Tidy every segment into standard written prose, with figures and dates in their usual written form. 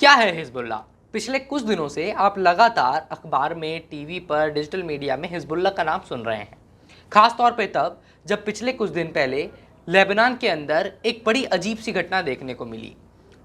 क्या है हिजबुल्लाह? पिछले कुछ दिनों से आप लगातार अखबार में, टीवी पर, डिजिटल मीडिया में हिजबुल्लाह का नाम सुन रहे हैं। खास तौर पे तब जब पिछले कुछ दिन पहले लेबनान के अंदर एक बड़ी अजीब सी घटना देखने को मिली।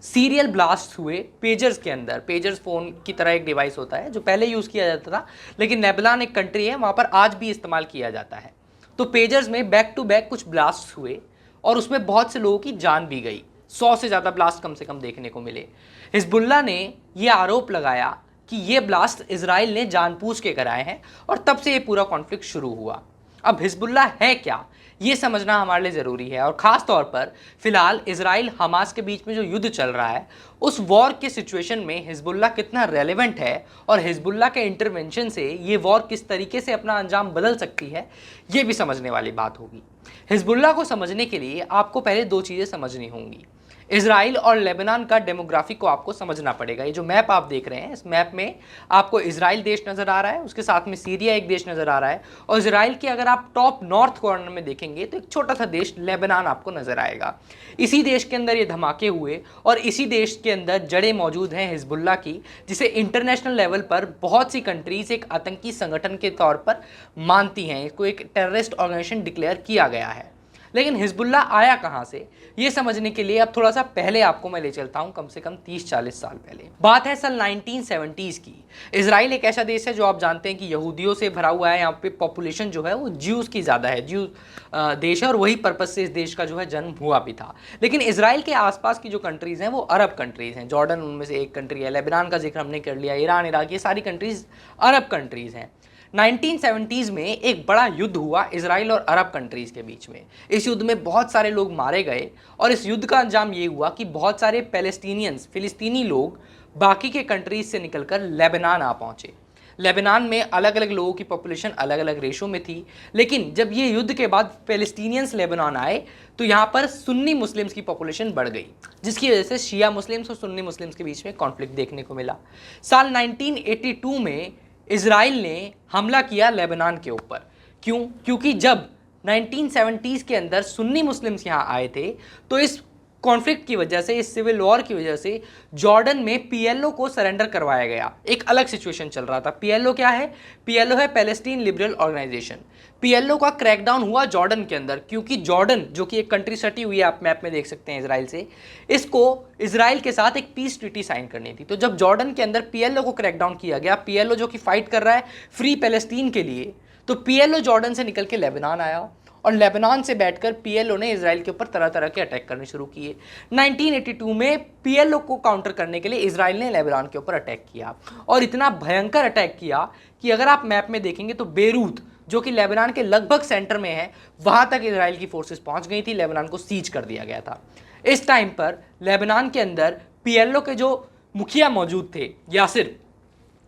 सीरियल ब्लास्ट हुए पेजर्स के अंदर। पेजर्स फ़ोन की तरह एक डिवाइस होता है जो पहले यूज़ किया जाता था, लेकिन लेबनान एक कंट्री है, वहाँ पर आज भी इस्तेमाल किया जाता है। तो पेजर्स में बैक टू बैक कुछ ब्लास्ट हुए और उसमें बहुत से लोगों की जान भी गई। 100 से ज़्यादा ब्लास्ट कम से कम देखने को मिले। हिजबुल्लाह ने यह आरोप लगाया कि ये ब्लास्ट इजराइल ने जानबूझ के कराए हैं और तब से ये पूरा कॉन्फ्लिक्ट शुरू हुआ। अब हिजबुल्लाह है क्या, ये समझना हमारे लिए ज़रूरी है, और ख़ास तौर पर फिलहाल इजराइल हमास के बीच में जो युद्ध चल रहा है उस वॉर के सिचुएशन में हिजबुल्लाह कितना रेलेवेंट है और हिजबुल्लाह के इंटरवेंशन से ये वॉर किस तरीके से अपना अंजाम बदल सकती है, ये भी समझने वाली बात होगी। हिजबुल्लाह को समझने के लिए आपको पहले दो चीज़ें समझनी होंगी। इजराइल और लेबनान का डेमोग्राफिक को आपको समझना पड़ेगा। ये जो मैप आप देख रहे हैं, इस मैप में आपको इजराइल देश नज़र आ रहा है, उसके साथ में सीरिया एक देश नज़र आ रहा है, और इजराइल के अगर आप टॉप नॉर्थ कॉर्नर में देखेंगे तो एक छोटा सा देश लेबनान आपको नज़र आएगा। इसी देश के अंदर ये धमाके हुए और इसी देश के अंदर जड़ें मौजूद हैं हिजबुल्लाह की, जिसे इंटरनेशनल लेवल पर बहुत सी कंट्रीज़ एक आतंकी संगठन के तौर पर मानती हैं। इसको एक टेररिस्ट ऑर्गेनाइजेशन डिक्लेयर किया गया है। लेकिन हिजबुल्लाह आया कहाँ से, ये समझने के लिए अब थोड़ा सा पहले आपको मैं ले चलता हूँ, कम से कम 30-40 साल पहले। बात है सन 1970s की। इजराइल एक ऐसा देश है जो आप जानते हैं कि यहूदियों से भरा हुआ है। यहाँ पे पॉपुलेशन जो है वो ज्यूज़ की ज़्यादा है, ज्यू देश है, और वही पर्पज़ से इस देश का जो है जन्म हुआ भी था। लेकिन इजराइल के आसपास की जो कंट्रीज़ हैं वो अरब कंट्रीज़ हैं। जॉर्डन उनमें से एक कंट्री है, लेबनान का जिक्र हमने कर लिया, ईरान, इराक, ये सारी कंट्रीज़ अरब कंट्रीज़ हैं। 1970s में एक बड़ा युद्ध हुआ इजराइल और अरब कंट्रीज़ के बीच में। इस युद्ध में बहुत सारे लोग मारे गए और इस युद्ध का अंजाम ये हुआ कि बहुत सारे फिलिस्तीनी लोग बाकी के कंट्रीज से निकलकर लेबनान आ पहुंचे। लेबनान में अलग अलग लोगों की पॉपुलेशन अलग अलग रेशो में थी, लेकिन जब ये युद्ध के बाद पैलेस्टीनियंस लेबनान आए तो यहाँ पर सुन्नी मुस्लिम्स की पॉपुलेशन बढ़ गई, जिसकी वजह से शिया मुस्लिम्स और सुन्नी मुस्लिम्स के बीच में कॉन्फ्लिक्ट देखने को मिला। साल 1982 में इजराइल ने हमला किया लेबनान के ऊपर। क्यों? क्योंकि जब 1970s के अंदर सुन्नी मुस्लिम्स यहाँ आए थे तो इस कॉन्फ्लिक्ट की वजह से, इस सिविल वॉर की वजह से जॉर्डन में पीएलओ को सरेंडर करवाया गया। एक अलग सिचुएशन चल रहा था। पीएलओ क्या है? पीएलओ है पैलेस्टीन लिबरल ऑर्गेनाइजेशन। पीएलओ का क्रैकडाउन हुआ जॉर्डन के अंदर, क्योंकि जॉर्डन जो कि एक कंट्री सटी हुई है, आप मैप में देख सकते हैं इजराइल से, इसको इजराइल के साथ एक पीस ट्रीटी साइन करनी थी। तो जब जॉर्डन के अंदर पीएलओ को क्रैकडाउन किया गया, पीएलओ जो कि फाइट कर रहा है फ्री पैलेस्टीन के लिए, तो पीएलओ जॉर्डन से निकल के लेबनान आया और लेबनान से बैठकर पीएलओ ने इजराइल के ऊपर तरह तरह के अटैक करने शुरू किए। 1982 में पीएलओ को काउंटर करने के लिए इजराइल ने लेबनान के ऊपर अटैक किया, और इतना भयंकर अटैक किया कि अगर आप मैप में देखेंगे तो बेरूत, जो कि लेबनान के लगभग सेंटर में है, वहां तक इजराइल की फोर्सेस पहुंच गई थी। लेबनान को सीज कर दिया गया था। इस टाइम पर लेबनान के अंदर पीएलओ के जो मुखिया मौजूद थे, यासिर,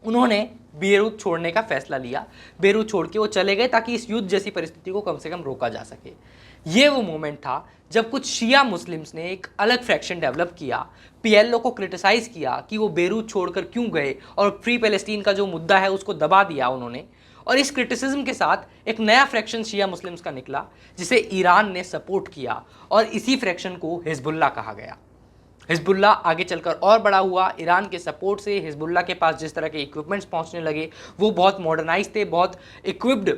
उन्होंने बेरूत छोड़ने का फैसला लिया। बेरूत छोड़ के वो चले गए ताकि इस युद्ध जैसी परिस्थिति को कम से कम रोका जा सके। ये वो मोमेंट था जब कुछ शिया मुस्लिम्स ने एक अलग फ्रैक्शन डेवलप किया, पीएलओ को क्रिटिसाइज किया कि वो बेरूत छोड़कर क्यों गए, और फ्री पैलेस्टीन का जो मुद्दा है उसको दबा दिया उन्होंने। और इस क्रिटिसिज्म के साथ एक नया फ्रैक्शन शिया मुस्लिम्स का निकला जिसे ईरान ने सपोर्ट किया, और इसी फ्रैक्शन को हिजबुल्लाह कहा गया। हिजबुल्लाह आगे चलकर और बड़ा हुआ। ईरान के सपोर्ट से हिजबुल्लाह के पास जिस तरह के इक्विपमेंट्स पहुंचने लगे, वो बहुत मॉडर्नाइज थे, बहुत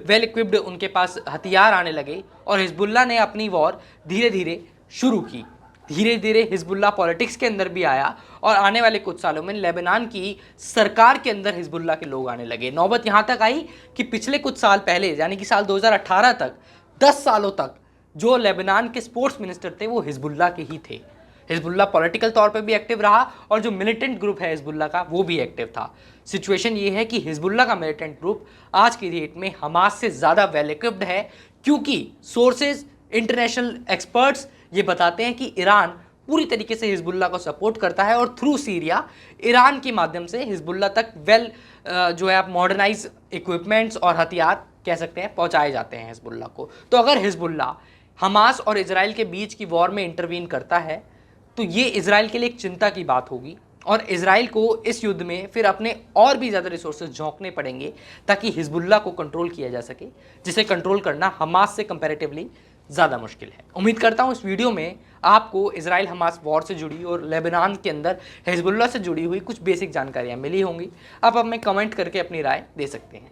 वेल इक्विप्ड उनके पास हथियार आने लगे, और हिजबुल्लाह ने अपनी वॉर धीरे धीरे शुरू की। धीरे धीरे हिजबुल्लाह पॉलिटिक्स के अंदर भी आया, और आने वाले कुछ सालों में लेबनान की सरकार के अंदर हिजबुल्लाह के लोग आने लगे। नौबत यहाँ तक आई कि पिछले कुछ साल पहले, यानी कि साल 2018 तक, 10 सालों तक जो लेबनान के स्पोर्ट्स मिनिस्टर थे वो हिजबुल्लाह के ही थे। हिजबुल्लाह पॉलिटिकल तौर पे भी एक्टिव रहा, और जो मिलिटेंट ग्रुप है हिजबुल्लाह का वो भी एक्टिव था। सिचुएशन ये है कि हिजबुल्लाह का मिलिटेंट ग्रुप आज की डेट में हमास से ज़्यादा वेल इक्विप्ड है, क्योंकि सोर्सेज, इंटरनेशनल एक्सपर्ट्स ये बताते हैं कि ईरान पूरी तरीके से हिजबुल्लाह को सपोर्ट करता है, और थ्रू सीरिया ईरान के माध्यम से हिजबुल्लाह तक जो है आप मॉडर्नाइज इक्विपमेंट्स और हथियार कह सकते हैं पहुँचाए जाते हैं हिजबुल्लाह को। तो अगर हिजबुल्लाह हमास और इजराइल के बीच की वॉर में इंटरवीन करता है तो ये इजराइल के लिए एक चिंता की बात होगी, और इजराइल को इस युद्ध में फिर अपने और भी ज़्यादा रिसोर्सेज झोंकने पड़ेंगे ताकि हिजबुल्लाह को कंट्रोल किया जा सके, जिसे कंट्रोल करना हमास से कंपैरेटिवली ज़्यादा मुश्किल है। उम्मीद करता हूँ इस वीडियो में आपको इजराइल हमास वॉर से जुड़ी और लेबनान के अंदर हिजबुल्लाह से जुड़ी हुई कुछ बेसिक जानकारियाँ मिली होंगी। आप हमें कमेंट करके अपनी राय दे सकते हैं।